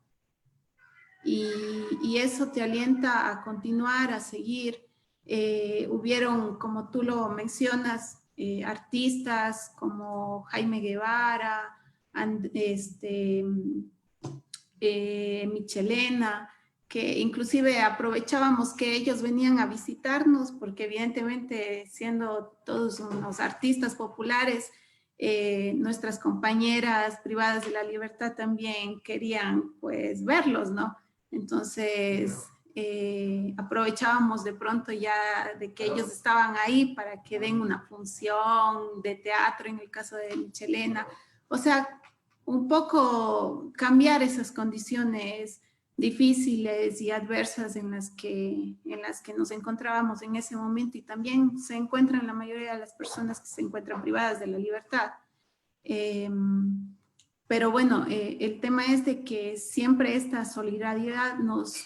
Y eso te alienta a continuar, a seguir. Hubieron, como tú lo mencionas, artistas como Jaime Guevara, Michelena, que inclusive aprovechábamos que ellos venían a visitarnos, porque evidentemente siendo todos unos artistas populares, nuestras compañeras privadas de la libertad también querían pues verlos, ¿no? Entonces, aprovechábamos de pronto ya de que ellos estaban ahí para que den una función de teatro, en el caso de Michelena. O sea, un poco cambiar esas condiciones difíciles y adversas en las que nos encontrábamos en ese momento, y también se encuentran la mayoría de las personas que se encuentran privadas de la libertad. Pero bueno, el tema es de que siempre esta solidaridad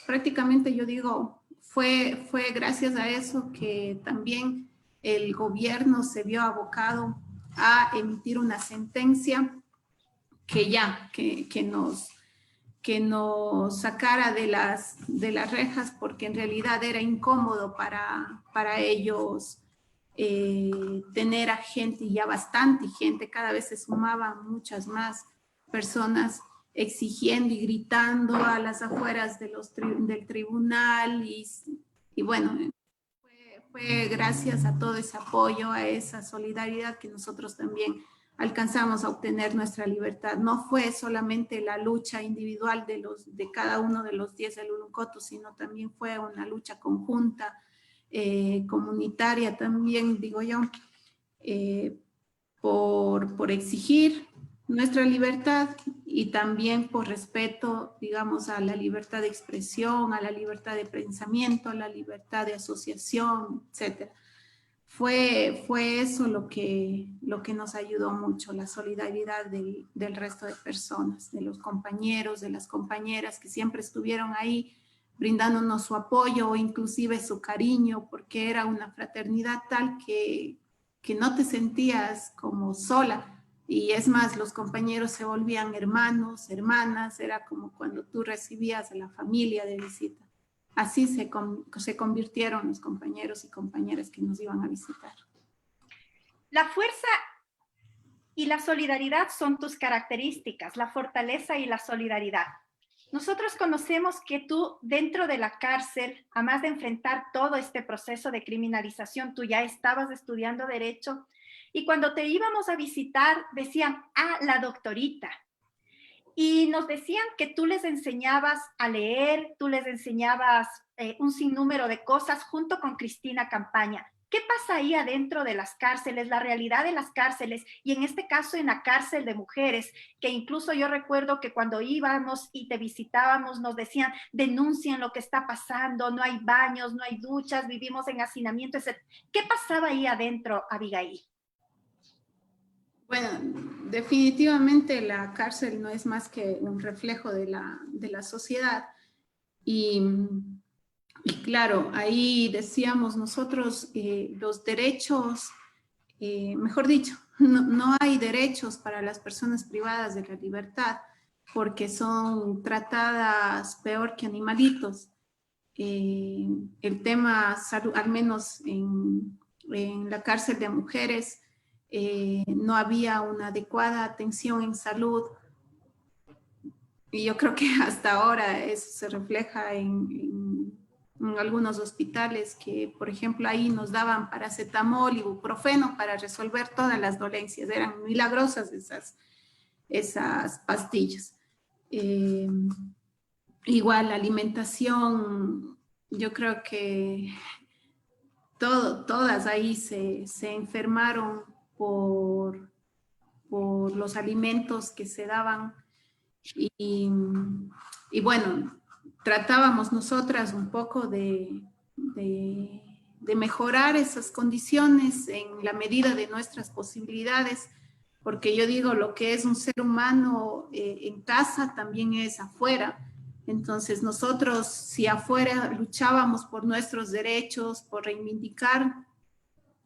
prácticamente yo digo, fue gracias a eso que también el gobierno se vio abocado a emitir una sentencia que nos sacara de las rejas, porque en realidad era incómodo para ellos tener a gente, ya bastante gente, cada vez se sumaban muchas más personas exigiendo y gritando a las afueras del tribunal, y bueno, fue gracias a todo ese apoyo, a esa solidaridad, que nosotros también alcanzamos a obtener nuestra libertad. No fue solamente la lucha individual de cada uno de los 10 del Urucoto, sino también fue una lucha conjunta, comunitaria también, digo yo, por exigir nuestra libertad, y también por respeto, digamos, a la libertad de expresión, a la libertad de pensamiento, a la libertad de asociación, etc. Fue eso lo que nos ayudó mucho, la solidaridad del resto de personas, de los compañeros, de las compañeras que siempre estuvieron ahí brindándonos su apoyo o inclusive su cariño, porque era una fraternidad tal que no te sentías como sola. Y es más, los compañeros se volvían hermanos, hermanas, era como cuando tú recibías a la familia de visita. Así se convirtieron los compañeros y compañeras que nos iban a visitar. La fuerza y la solidaridad son tus características, la fortaleza y la solidaridad. Nosotros conocemos que tú dentro de la cárcel, además de enfrentar todo este proceso de criminalización, tú ya estabas estudiando Derecho, y cuando te íbamos a visitar decían, la doctorita. Y nos decían que tú les enseñabas a leer, tú les enseñabas un sinnúmero de cosas junto con Cristina Campaña. ¿Qué pasa ahí adentro de las cárceles, la realidad de las cárceles, y en este caso en la cárcel de mujeres, que incluso yo recuerdo que cuando íbamos y te visitábamos nos decían, denuncien lo que está pasando, no hay baños, no hay duchas, vivimos en hacinamiento, etc. ¿Qué pasaba ahí adentro, Abigail? Bueno, definitivamente la cárcel no es más que un reflejo de la sociedad, y claro, ahí decíamos nosotros, los derechos, mejor dicho, no hay derechos para las personas privadas de la libertad, porque son tratadas peor que animalitos. El tema salud, al menos en la cárcel de mujeres, no había una adecuada atención en salud, y yo creo que hasta ahora eso se refleja en algunos hospitales, que por ejemplo ahí nos daban paracetamol, ibuprofeno para resolver todas las dolencias, eran milagrosas esas pastillas. Igual la alimentación, yo creo que todas ahí se enfermaron por los alimentos que se daban, y bueno, tratábamos nosotras un poco de mejorar esas condiciones en la medida de nuestras posibilidades, porque yo digo, lo que es un ser humano en casa también es afuera. Entonces nosotros, si afuera luchábamos por nuestros derechos, por reivindicar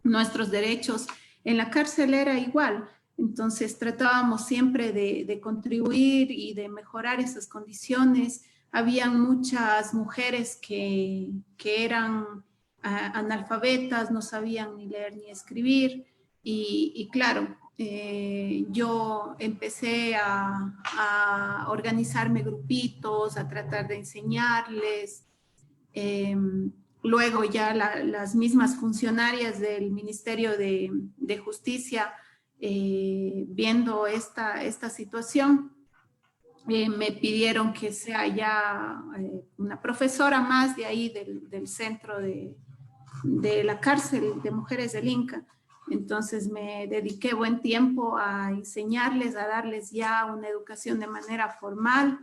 nuestros derechos, en la cárcel era igual. Entonces tratábamos siempre de contribuir y de mejorar esas condiciones. Habían muchas mujeres que eran analfabetas, no sabían ni leer ni escribir, y claro, yo empecé a organizarme grupitos, a tratar de enseñarles. Luego ya las mismas funcionarias del Ministerio de Justicia, viendo esta situación, me pidieron que sea ya una profesora más de ahí del centro de la cárcel de mujeres del Inca. Entonces me dediqué buen tiempo a enseñarles, a darles ya una educación de manera formal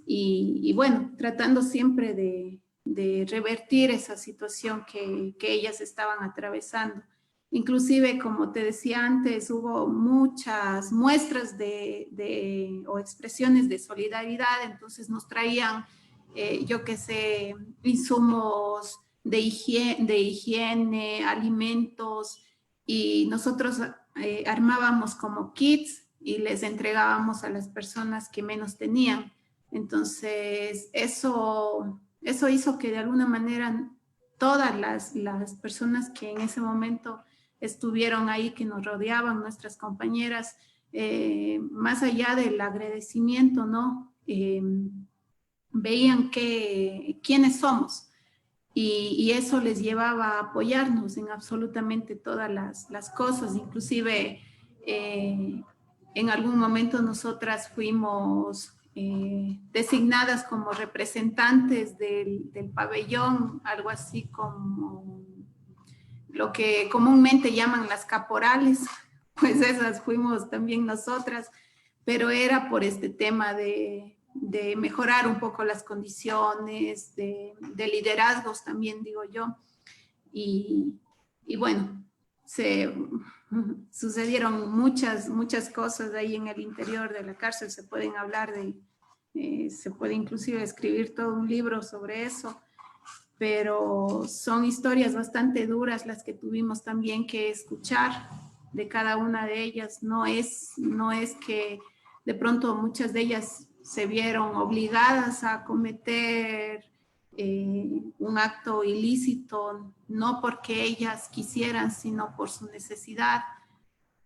y bueno, tratando siempre de revertir esa situación que ellas estaban atravesando. Inclusive, como te decía antes, hubo muchas muestras o expresiones de solidaridad, entonces nos traían, yo qué sé, insumos de higiene, alimentos, y nosotros armábamos como kits y les entregábamos a las personas que menos tenían. Entonces, eso hizo que de alguna manera todas las personas que en ese momento estuvieron ahí, que nos rodeaban, nuestras compañeras, más allá del agradecimiento, ¿no? Veían quiénes somos. Y eso les llevaba a apoyarnos en absolutamente todas las cosas, inclusive en algún momento nosotras fuimos designadas como representantes del pabellón, algo así como lo que comúnmente llaman las caporales, pues esas fuimos también nosotras, pero era por este tema de mejorar un poco las condiciones, de liderazgos también, digo yo. Y bueno, sucedieron muchas cosas ahí en el interior de la cárcel, se pueden hablar se puede inclusive escribir todo un libro sobre eso, pero son historias bastante duras las que tuvimos también que escuchar de cada una de ellas. No es que de pronto muchas de ellas se vieron obligadas a cometer un acto ilícito, no porque ellas quisieran, sino por su necesidad.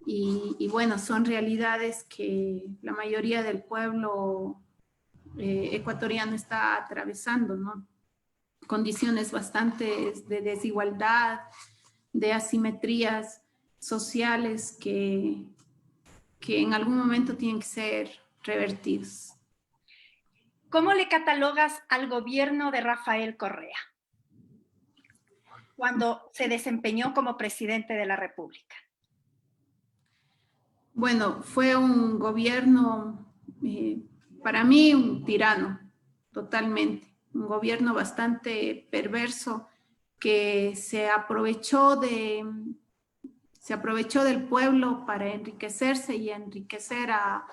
Y bueno, son realidades que la mayoría del pueblo ecuatoriano está atravesando, ¿no? Condiciones bastante de desigualdad, de asimetrías sociales que en algún momento tienen que ser revertidos. ¿Cómo le catalogas al gobierno de Rafael Correa cuando se desempeñó como presidente de la República? Bueno, fue un gobierno, para mí, un tirano, totalmente. Un gobierno bastante perverso que se aprovechó del pueblo para enriquecerse y enriquecer a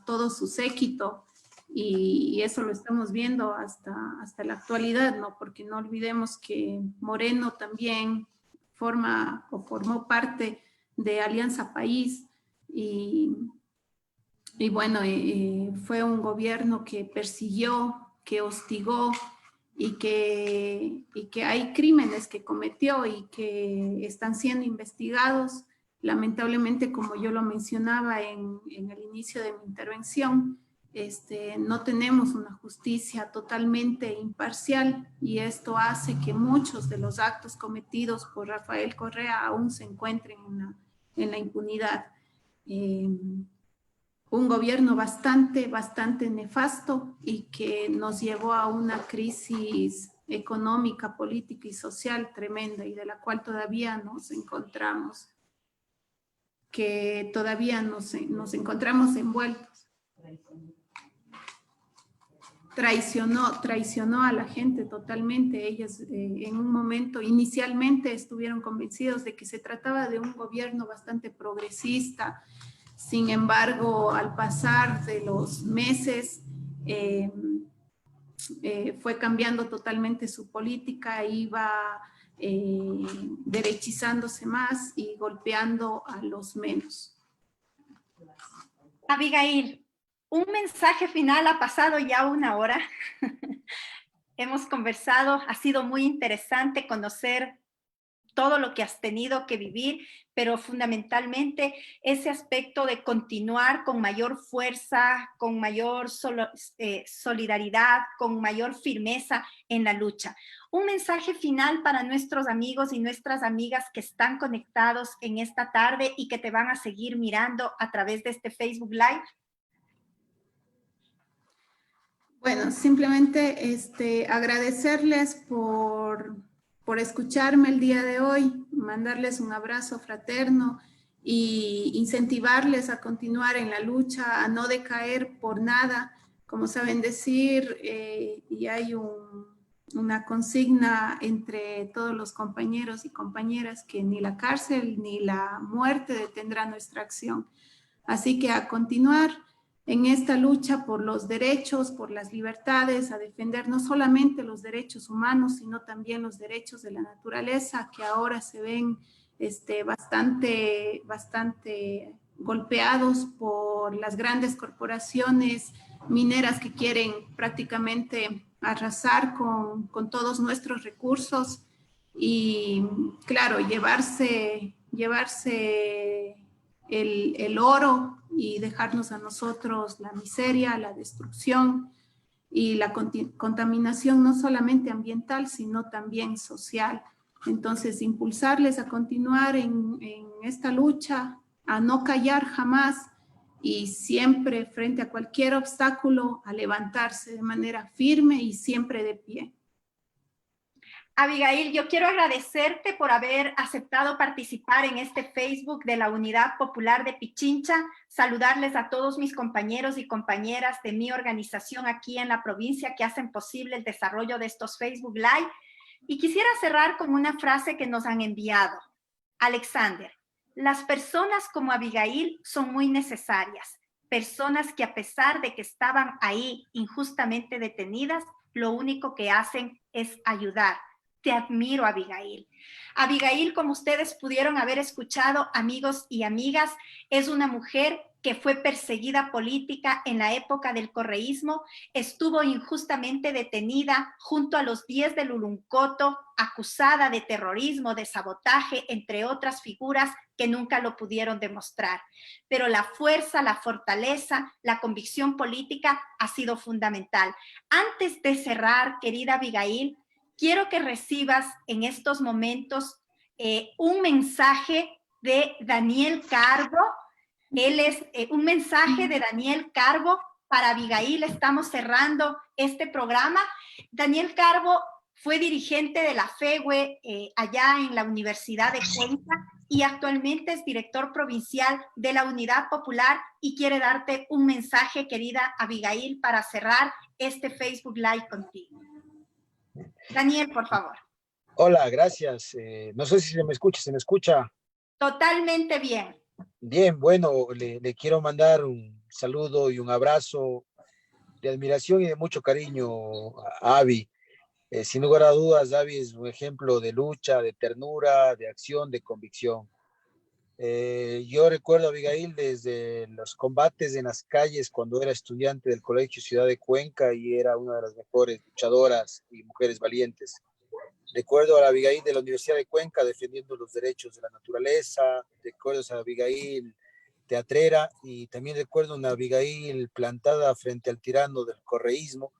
todo su séquito. Y eso lo estamos viendo hasta la actualidad, ¿no? Porque no olvidemos que Moreno también formó parte de Alianza País y bueno, fue un gobierno que persiguió, que hostigó y que hay crímenes que cometió y que están siendo investigados. Lamentablemente, como yo lo mencionaba en el inicio de mi intervención, no tenemos una justicia totalmente imparcial y esto hace que muchos de los actos cometidos por Rafael Correa aún se encuentren en la impunidad. Un gobierno bastante nefasto y que nos llevó a una crisis económica, política y social tremenda y de la cual todavía nos encontramos, encontramos envueltos. Traicionó a la gente totalmente. Ellas en un momento, inicialmente estuvieron convencidos de que se trataba de un gobierno bastante progresista. Sin embargo, al pasar de los meses, fue cambiando totalmente su política, iba derechizándose más y golpeando a los menos. Abigail, un mensaje final, ha pasado ya 1 hora. Hemos conversado, ha sido muy interesante conocer todo lo que has tenido que vivir, pero fundamentalmente ese aspecto de continuar con mayor fuerza, con mayor solidaridad, con mayor firmeza en la lucha. Un mensaje final para nuestros amigos y nuestras amigas que están conectados en esta tarde y que te van a seguir mirando a través de este Facebook Live. Bueno, simplemente agradecerles por escucharme el día de hoy, mandarles un abrazo fraterno y incentivarles a continuar en la lucha, a no decaer por nada. Como saben decir, y hay una consigna entre todos los compañeros y compañeras que ni la cárcel ni la muerte detendrá nuestra acción. Así que a continuar en esta lucha por los derechos, por las libertades, a defender no solamente los derechos humanos, sino también los derechos de la naturaleza, que ahora se ven bastante golpeados por las grandes corporaciones mineras que quieren prácticamente arrasar con todos nuestros recursos y, claro, llevarse el oro y dejarnos a nosotros la miseria, la destrucción y la contaminación no solamente ambiental, sino también social. Entonces, impulsarles a continuar en esta lucha, a no callar jamás y siempre frente a cualquier obstáculo, a levantarse de manera firme y siempre de pie. Abigail, yo quiero agradecerte por haber aceptado participar en este Facebook de la Unidad Popular de Pichincha, saludarles a todos mis compañeros y compañeras de mi organización aquí en la provincia que hacen posible el desarrollo de estos Facebook Live. Y quisiera cerrar con una frase que nos han enviado. Alexander, las personas como Abigail son muy necesarias, personas que a pesar de que estaban ahí injustamente detenidas, lo único que hacen es ayudar. Te admiro, Abigail. Abigail, como ustedes pudieron haber escuchado, amigos y amigas, es una mujer que fue perseguida política en la época del correísmo, estuvo injustamente detenida junto a los 10 del Uluncoto, acusada de terrorismo, de sabotaje, entre otras figuras que nunca lo pudieron demostrar. Pero la fuerza, la fortaleza, la convicción política ha sido fundamental. Antes de cerrar, querida Abigail, quiero que recibas en estos momentos un mensaje de Daniel Carbo. Él es un mensaje de Daniel Carbo para Abigail. Estamos cerrando este programa. Daniel Carbo fue dirigente de la FEWE allá en la Universidad de Cuenca y actualmente es director provincial de la Unidad Popular y quiere darte un mensaje, querida Abigail, para cerrar este Facebook Live contigo. Daniel, por favor. Hola, gracias. No sé si se me escucha. Totalmente bien. Bien, bueno, le quiero mandar un saludo y un abrazo de admiración y de mucho cariño a Abby. Sin lugar a dudas, Abby es un ejemplo de lucha, de ternura, de acción, de convicción. Yo recuerdo a Abigail desde los combates en las calles cuando era estudiante del Colegio Ciudad de Cuenca y era una de las mejores luchadoras y mujeres valientes. Recuerdo a la Abigail de la Universidad de Cuenca defendiendo los derechos de la naturaleza, recuerdo a Abigail teatrera y también recuerdo una Abigail plantada frente al tirano del correísmo,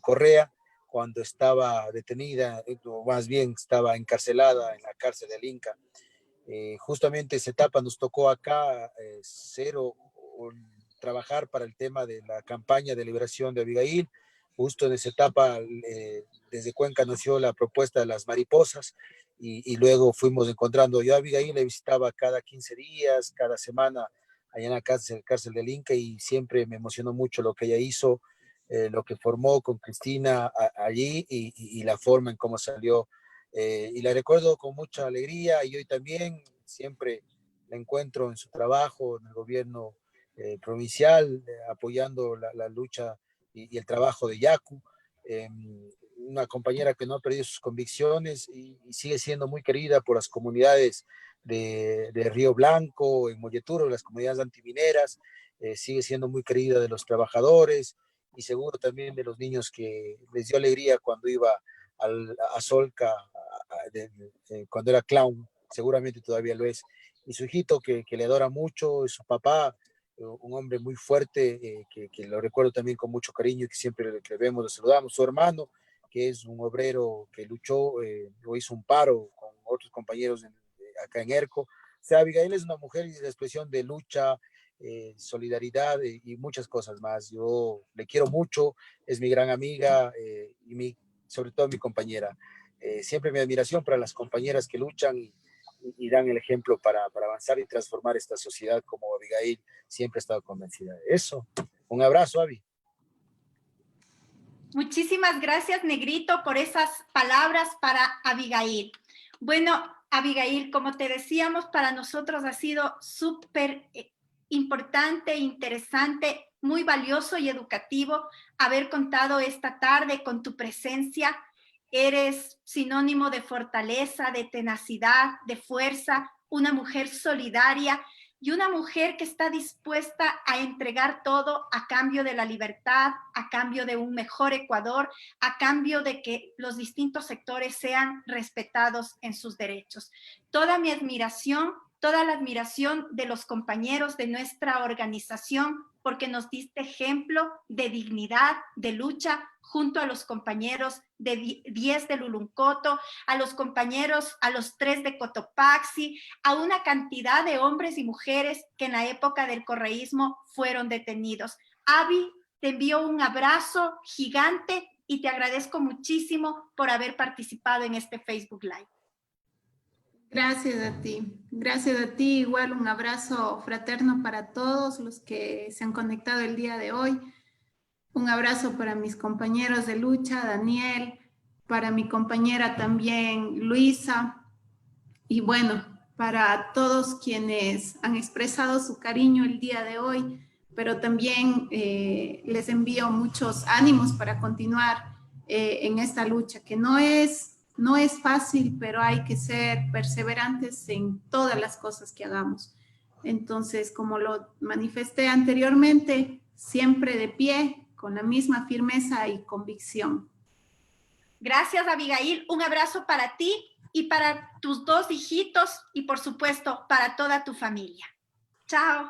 Correa, cuando estaba detenida, o más bien estaba encarcelada en la cárcel del Inca. Justamente esa etapa nos tocó acá trabajar para el tema de la campaña de liberación de Abigail. Justo en esa etapa, desde Cuenca nació la propuesta de las mariposas y luego fuimos encontrando. Yo a Abigail le visitaba cada 15 días, cada semana, allá en la cárcel del Inca y siempre me emocionó mucho lo que ella hizo, lo que formó con Cristina allí y la forma en cómo salió. Y la recuerdo con mucha alegría y hoy también siempre la encuentro en su trabajo en el gobierno provincial, apoyando la lucha y el trabajo de Yacu, una compañera que no ha perdido sus convicciones y sigue siendo muy querida por las comunidades de Río Blanco, en Molleturo, las comunidades antimineras, sigue siendo muy querida de los trabajadores y seguro también de los niños que les dio alegría cuando iba a Solca, cuando era clown, seguramente todavía lo es, y su hijito que le adora mucho, y su papá, un hombre muy fuerte, que lo recuerdo también con mucho cariño y que siempre le vemos, le saludamos, su hermano, que es un obrero que luchó o hizo un paro con otros compañeros acá en ERCO. O sea, Abigail es una mujer de expresión de lucha, solidaridad y muchas cosas más. Yo le quiero mucho, es mi gran amiga y sobre todo mi compañera. Siempre mi admiración para las compañeras que luchan y dan el ejemplo para avanzar y transformar esta sociedad, como Abigail siempre ha estado convencida de eso. Un abrazo, Abby. Muchísimas gracias, Negrito, por esas palabras para Abigail. Bueno, Abigail, como te decíamos, para nosotros ha sido súper importante, interesante, muy valioso y educativo haber contado esta tarde con tu presencia. Eres sinónimo de fortaleza, de tenacidad, de fuerza, una mujer solidaria y una mujer que está dispuesta a entregar todo a cambio de la libertad, a cambio de un mejor Ecuador, a cambio de que los distintos sectores sean respetados en sus derechos. Toda mi admiración, toda la admiración de los compañeros de nuestra organización, porque nos diste ejemplo de dignidad, de lucha, junto a los compañeros de 10 de Luluncoto, a los compañeros, a los 3 de Cotopaxi, a una cantidad de hombres y mujeres que en la época del correísmo fueron detenidos. Abby, te envío un abrazo gigante y te agradezco muchísimo por haber participado en este Facebook Live. Gracias a ti, igual un abrazo fraterno para todos los que se han conectado el día de hoy. Un abrazo para mis compañeros de lucha, Daniel, para mi compañera también, Luisa, y bueno, para todos quienes han expresado su cariño el día de hoy, pero también les envío muchos ánimos para continuar en esta lucha, que no es fácil, pero hay que ser perseverantes en todas las cosas que hagamos. Entonces, como lo manifesté anteriormente, siempre de pie, con la misma firmeza y convicción. Gracias, Abigail. Un abrazo para ti y para tus 2 hijitos y, por supuesto, para toda tu familia. Chao.